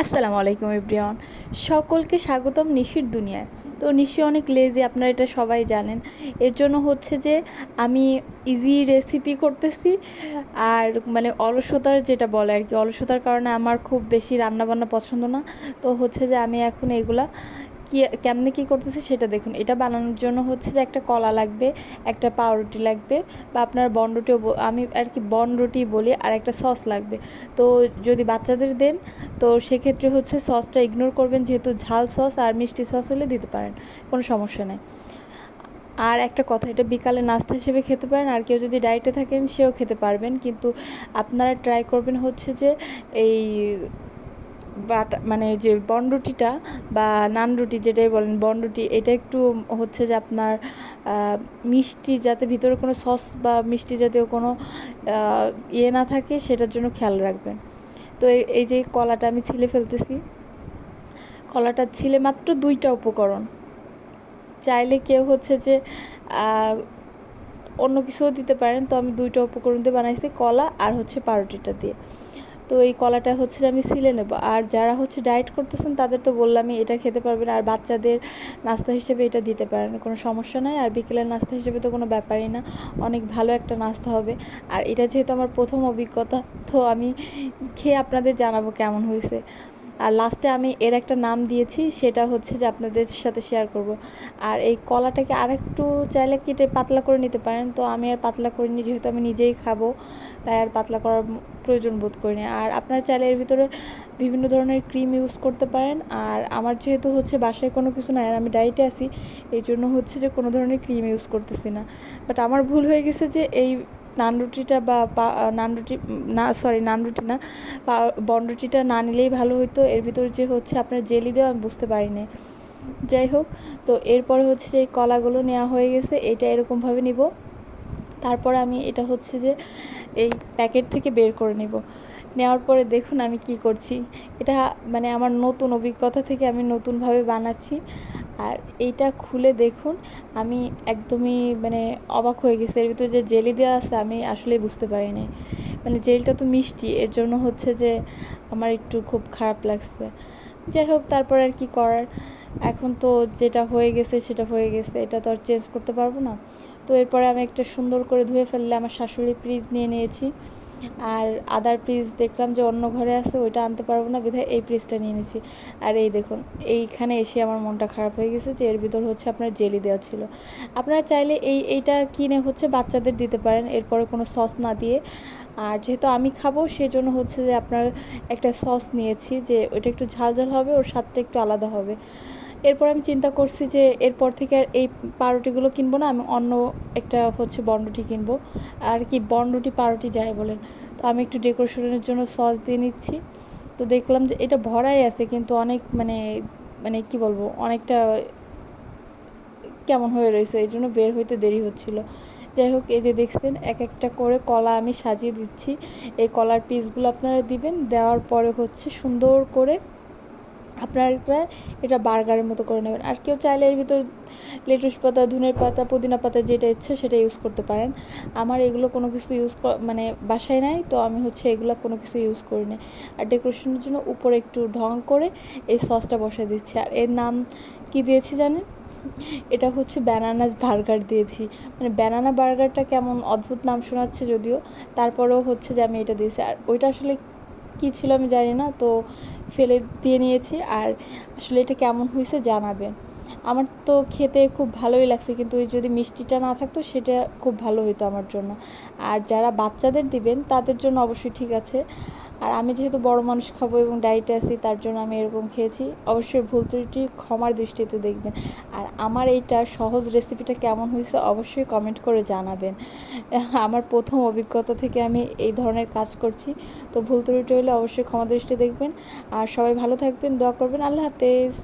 আসসালামু আলাইকুম এভরিওয়ান। সকলকে স্বাগতম নিশির দুনিয়ায়। তো নিশি অনেক লেজি, আপনারা এটা সবাই জানেন। এর জন্য হচ্ছে যে আমি ইজি রেসিপি করতেছি। আর অলসতার যেটা বলে আর কি, অলসতার কারণে আমার খুব বেশি রান্নাবান্না পছন্দ না। তো হচ্ছে যে আমি এখন এগুলা কেমনে কী করতেছি সেটা দেখুন। এটা বানানোর জন্য হচ্ছে যে একটা কলা লাগবে, একটা পাউরুটি লাগবে, বা আপনার বনরুটিও আমি আর কি বনরুটি বলি, আর একটা সস লাগবে। তো যদি বাচ্চাদের দেন তো সেক্ষেত্রে হচ্ছে সসটা ইগনোর করবেন, যেহেতু ঝাল সস আর মিষ্টি সস হলে দিতে পারেন, কোনো সমস্যা নেই। আর একটা কথা, এটা বিকালে নাস্তা হিসেবে খেতে পারেন, আর কেউ যদি ডায়েটে থাকেন সেও খেতে পারবেন। কিন্তু আপনারা ট্রাই করবেন হচ্ছে যে এই যে বনরুটিটা বা নান রুটি যেটাই বলেন, বনরুটি এটা একটু হচ্ছে যে আপনার মিষ্টি, যাতে ভিতরে কোনো সস বা মিষ্টি জাতীয় কোনো ইয়ে না থাকে, সেটার জন্য খেয়াল রাখবেন। তো এই যে কলাটা আমি ছিলে ফেলতেছি। কলাটা ছিলে মাত্র 2টা উপকরণ, চাইলে কেউ হচ্ছে যে অন্য কিছুও দিতে পারেন। তো আমি 2টা উপকরণ দিয়ে বানাইছি, কলা আর হচ্ছে পাউরুটিটা দিয়ে। তো এই কলাটা হচ্ছে যে আমি ছিলে নেব। আর যারা হচ্ছে ডায়েট করতেছেন তাদের তো বললামই এটা খেতে পারবেন, আর বাচ্চাদের নাস্তা হিসেবে এটা দিতে পারেন, কোনো সমস্যা নাই। আর বিকেলের নাস্তা হিসেবে তো কোনো ব্যাপারই না, অনেক ভালো একটা নাস্তা হবে। আর এটা যেহেতু আমার প্রথম অভিজ্ঞতা, তো আমি খেয়ে আপনাদের জানাবো কেমন হয়েছে। আর লাস্টে আমি এর একটা নাম দিয়েছি, সেটা হচ্ছে যে আপনাদের সাথে শেয়ার করব। আর এই কলাটাকে আরেকটু চাইলে কেটে পাতলা করে নিতে পারেন, তো আমি আর পাতলা করিনি, যেহেতু আমি নিজেই খাবো তাই আর পাতলা করার প্রয়োজন বোধ করিনি। আর আপনারা চাইলে এর ভিতরে বিভিন্ন ধরনের ক্রিম ইউজ করতে পারেন। আর আমার যেহেতু হচ্ছে বাসায় কোনো কিছু নাই আর আমি ডায়েটে আছি, এই জন্য হচ্ছে যে কোনো ধরনের ক্রিম ইউজ করতেছি না। বাট আমার ভুল হয়ে গেছে যে এই নান রুটিটা নান রুটি না, সরি নান রুটি না, বনরুটিটা না নিলেই ভালো হতো। এর ভিতরে যে হচ্ছে আপনার জেলি দেওয়া, আমি বুঝতে পারিনি। যাই হোক, তো এরপরে হচ্ছে যে এই কলাগুলো নেওয়া হয়ে গেছে, এটা এরকমভাবে নিব। তারপরে আমি এটা হচ্ছে যে এই প্যাকেট থেকে বের করে নেব। নেওয়ার পরে দেখুন আমি কি করছি। এটা আমার নতুন অভিজ্ঞতা থেকে আমি নতুনভাবে বানাচ্ছি। আর এইটা খুলে দেখুন, আমি একদমই অবাক হয়ে গেছি। এর ভিতরে যে জেলি দেওয়া আছে আমি আসলেই বুঝতে পারিনি। জেলটা তো মিষ্টি, এর জন্য হচ্ছে যে আমার একটু খুব খারাপ লাগছে। যাই হোক, তারপর আর কি করার, এখন তো যেটা হয়ে গেছে সেটা হয়ে গেছে, এটা তো আর চেঞ্জ করতে পারবো না। তো এরপরে আমি একটা সুন্দর করে ধুয়ে ফেললে, আমার শাশুড়ি ফ্রিজ নিয়ে নিয়েছি। আর আদার পিস দেখলাম যে অন্য ঘরে আছে, ওইটা আনতে পারবো না বিধায় এই পিসটা নিয়ে নিয়েছি। আর এই দেখুন, এইখানে এসে আমার মনটা খারাপ হয়ে গেছে যে এর ভিতর হচ্ছে আপনার জেলি দেওয়া ছিল। আপনারা চাইলে এইটা কিনে হচ্ছে বাচ্চাদের দিতে পারেন, এরপরে কোনো সস না দিয়ে। আর যেহেতু আমি খাবো সেজন্য হচ্ছে যে আপনার একটা সস নিয়েছি, যে ওইটা একটু ঝাল ঝাল হবে, ওর স্বাদটা একটু আলাদা হবে। এরপর আমি চিন্তা করছি যে এরপর থেকে আর এই পাউরুটিগুলো কিনবো না, আমি অন্য একটা হচ্ছে বনরুটি কিনবো। আর কি বনরুটি পাউরুটি যাই বলেন। তো আমি একটু ডেকোরেশনের জন্য সস দিয়ে নিচ্ছি। তো দেখলাম যে এটা ভরাই আছে, কিন্তু অনেক কি বলবো, অনেকটা কেমন হয়ে রয়েছে, এই জন্য বের হইতে দেরি হচ্ছিল। যাই হোক, এই যে দেখছেন এক একটা করে কলা আমি সাজিয়ে দিচ্ছি। এই কলার পিসগুলো আপনারা দিবেন, দেওয়ার পরে হচ্ছে সুন্দর করে আপনারা এটা বার্গারের মতো করে নেবেন। আর কেউ চাইলে এর ভিতর লেটুস পাতা, ধনের পাতা, পুদিনা পাতা যেটা ইচ্ছে সেটা ইউজ করতে পারেন। আমার এগুলো কোনো কিছু বাসায় নাই, তো আমি হচ্ছে এগুলো কোনো কিছু ইউজ করি না। আর ডেকোরেশনের জন্য উপরে একটু ঢং করে এই সসটা বসাই দিচ্ছি। আর এর নাম কি দিয়েছি জানেন? এটা হচ্ছে ব্যানানাস বার্গার দিয়েছি। ব্যানানা বার্গারটা কেমন অদ্ভুত নাম শোনাচ্ছে যদিও, তারপরেও হচ্ছে যে আমি এটা দিয়েছি। আর ওইটা আসলে কী ছিল আমি জানি না, তো ফেলে দিয়ে নিয়েছি। আর আসলে এটা কেমন হয়েছে জানাবেন। আমার তো খেতে খুব ভালোই লাগছে, কিন্তু ওই যদি মিষ্টিটা না থাকতো সেটা খুব ভালো হতো আমার জন্য। আর যারা বাচ্চাদের দিবেন তাদের জন্য অবশ্যই ঠিক আছে। আর আমি যেহেতু বড় মানুষ খাবো এবং ডায়েটে আছি, তার জন্য আমি এরকম খেয়েছি। অবশ্যই ভুল ত্রুটি ক্ষমার দৃষ্টিতে দেখবেন। আর আমার এইটা সহজ রেসিপিটা কেমন হয়েছে অবশ্যই কমেন্ট করে জানাবেন। আমার প্রথম অভিজ্ঞতা থেকে আমি এই ধরনের কাজ করছি, তো ভুল ত্রুটি হলে অবশ্যই ক্ষমা দৃষ্টি দেখবেন। আর সবাই ভালো থাকবেন, দোয়া করবেন। আল্লাহ হাফেজ।